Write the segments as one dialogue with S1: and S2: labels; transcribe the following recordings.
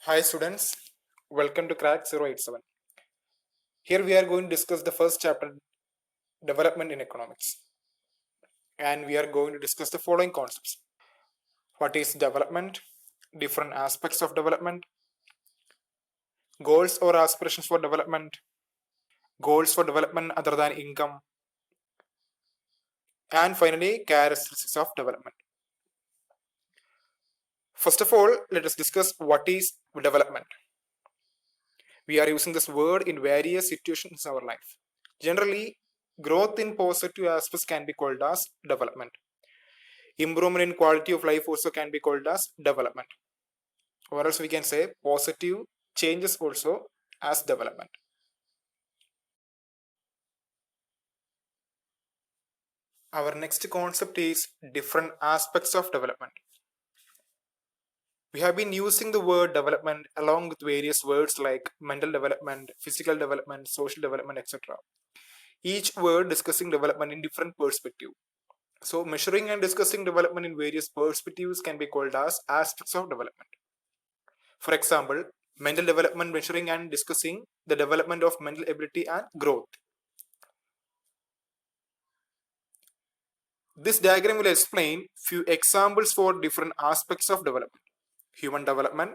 S1: Hi students, welcome to Crack 087. Here we are going to discuss the first chapter, Development in Economics. And we are going to discuss the following concepts. What is development? Different aspects of development. Goals or aspirations for development. Goals for development other than income. And finally, characteristics of development. First of all, let us discuss what is development. We are using this word in various situations in our life. Generally, growth in positive aspects can be called as development. Improvement in quality of life also can be called as development. Or else we can say positive changes also as development. Our next concept is different aspects of development. We have been using the word development along with various words like mental development, physical development, social development, etc. Each word discussing development in different perspective. So measuring and discussing development in various perspectives can be called as aspects of development. For example, mental development measuring and discussing the development of mental ability and growth. This diagram will explain few examples for different aspects of development. Human development,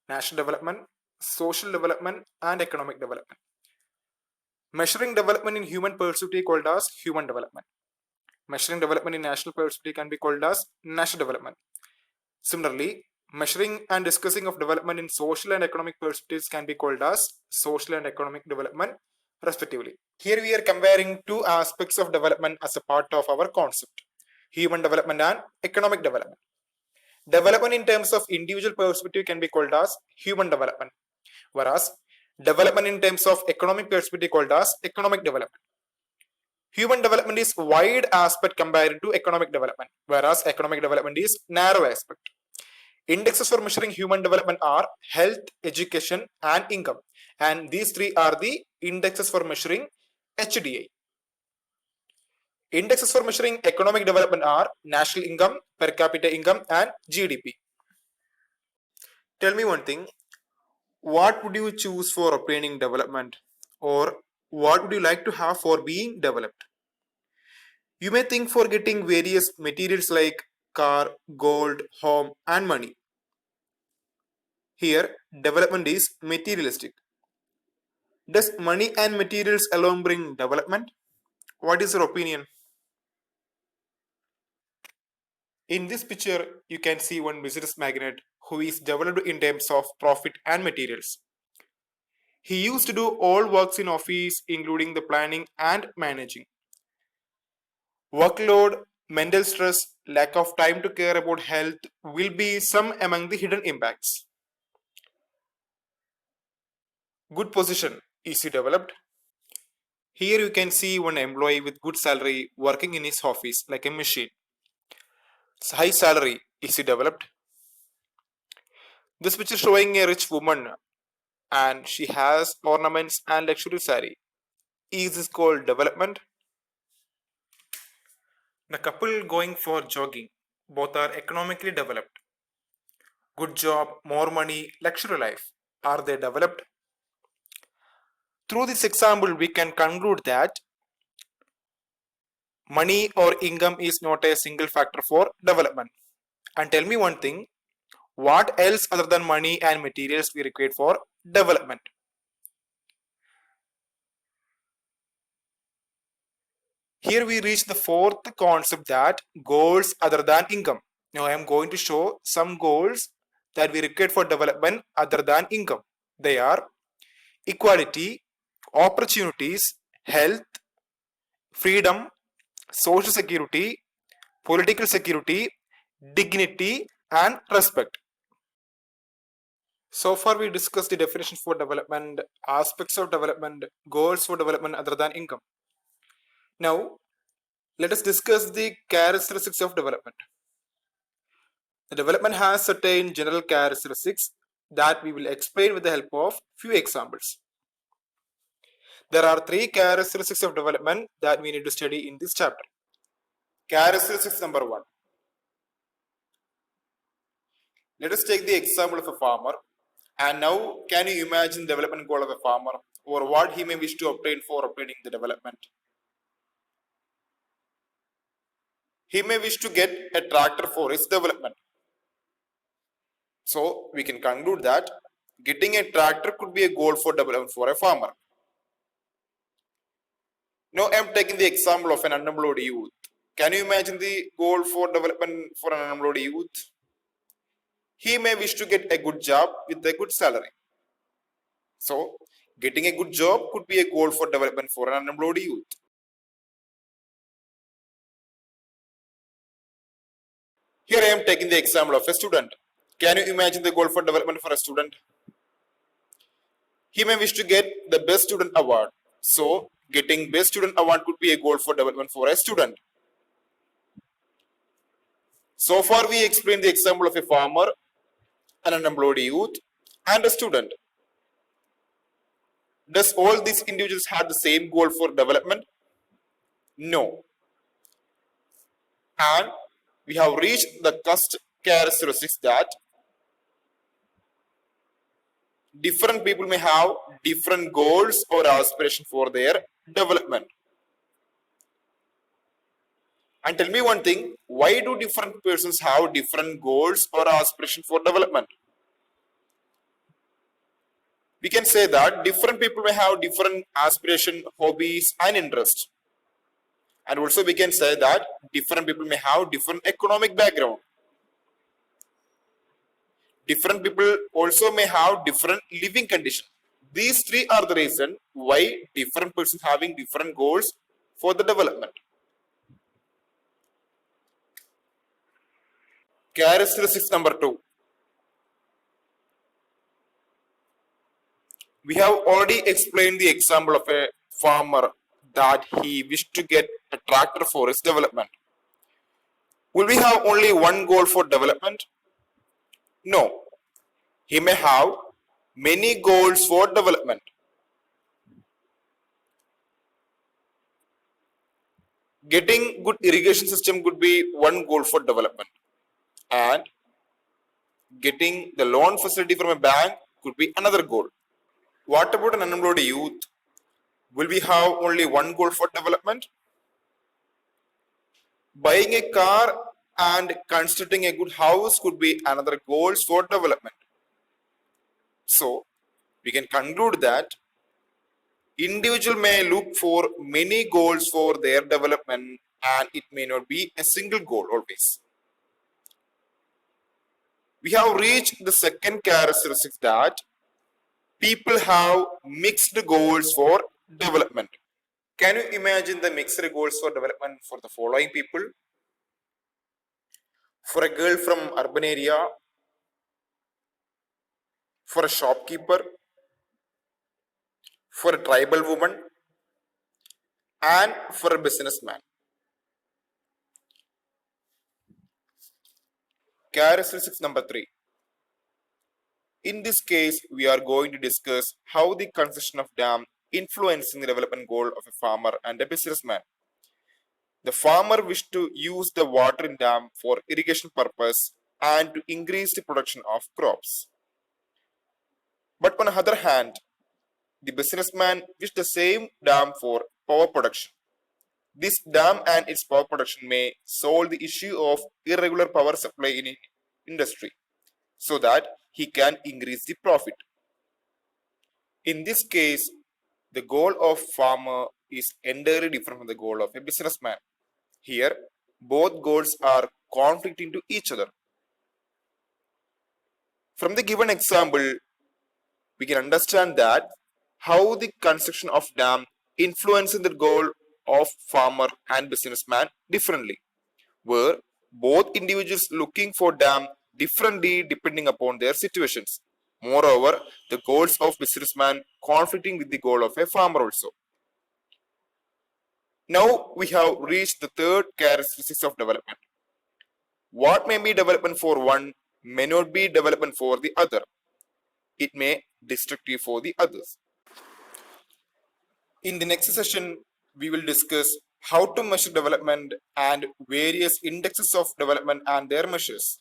S1: national development, social development, and economic development. Measuring development in human perspective called as human development. Measuring development in national perspective can be called as national development. Similarly, measuring and discussing of development in social and economic perspectives can be called as social and economic development respectively. Here we are comparing two aspects of development as a part of our concept, human development and economic development. Development in terms of individual perspective can be called as human development, whereas development in terms of economic perspective called as economic development. Human development is wide aspect compared to economic development, whereas economic development is narrow aspect. Indexes for measuring human development are health, education, and income. And these three are the indexes for measuring HDI. Indexes for measuring economic development are national income, per capita income, and GDP. Tell me one thing, what would you choose for obtaining development? Or what would you like to have for being developed? You may think for getting various materials like car, gold, home, and money. Here, development is materialistic. Does money and materials alone bring development? What is your opinion? In this picture, you can see one business magnate who is developed in terms of profit and materials. He used to do all works in office, including the planning and managing. Workload, mental stress, lack of time to care about health will be some among the hidden impacts. Good position. Is he developed? Here you can see one employee with good salary working in his office like a machine. High salary. Is he developed? This picture showing a rich woman and she has ornaments and luxury saree. Is this called development? The couple going for jogging. Both are economically developed. Good job, more money, luxury life. Are they developed? Through this example, we can conclude that money or income is not a single factor for development. And tell me one thing, what else other than money and materials we require for development? Here we reach the fourth concept, that goals other than income. Now I am going to show some goals that we require for development other than income. They are equality, opportunities, health, freedom, social security, political security, dignity, and respect. So far we discussed the definitions for development, aspects of development, goals for development other than income. Now let us discuss the characteristics of development. The development has certain general characteristics that we will explain with the help of few examples. There are three characteristics of development that we need to study in this chapter. Characteristics number 1. Let us take the example of a farmer And now, can you imagine the development goal of a farmer or what he may wish to obtain for obtaining the development? He may wish to get a tractor for his development. So, we can conclude that getting a tractor could be a goal for development for a farmer. Now, I am taking the example of an unemployed youth. Can you imagine the goal for development for an unemployed youth? He may wish to get a good job with a good salary. So, getting a good job could be a goal for development for an unemployed youth. Here I am taking the example of a student. Can you imagine the goal for development for a student? He may wish to get the best student award. So, getting best student award could be a goal for development for a student. So far, we explained the example of a farmer, an unemployed youth, and a student. Does all these individuals have the same goal for development? No. And we have reached the first characteristics that different people may have different goals or aspirations for their development. And tell me one thing, why do different persons have different goals or aspirations for development? We can say that different people may have different aspirations, hobbies, and interests. And also we can say that different people may have different economic background. Different people also may have different living conditions. These three are the reason why different persons having different goals for the development. Characteristics number 2. We have already explained the example of a farmer that he wished to get a tractor for his development. Will we have only one goal for development? No. He may have many goals for development. Getting good irrigation system could be one goal for development. And getting the loan facility from a bank could be another goal. What about an unemployed youth? Will we have only one goal for development? Buying a car and constructing a good house could be another goals for development. So, we can conclude that individual may look for many goals for their development and it may not be a single goal always. We have reached the second characteristic that people have mixed goals for development. Can you imagine the mixed goals for development for the following people? For a girl from urban area, for a shopkeeper, for a tribal woman, and for a businessman. Characteristics number 3. In this case, we are going to discuss how the construction of dam influencing the development goal of a farmer and a businessman. The farmer wished to use the water in dam for irrigation purpose and to increase the production of crops. But on the other hand, the businessman wished the same dam for power production. This dam and its power production may solve the issue of irregular power supply in industry so that he can increase the profit. In this case, the goal of farmer is entirely different from the goal of a businessman. Here, both goals are conflicting to each other. From the given example, we can understand that how the construction of dam influences the goal of farmer and businessman differently, where both individuals looking for dam differently depending upon their situations. Moreover, the goals of businessman conflicting with the goal of a farmer also. Now we have reached the third characteristics of development. What may be development for one may not be development for the other. It may be destructive for the others. In the next session, we will discuss how to measure development and various indexes of development and their measures.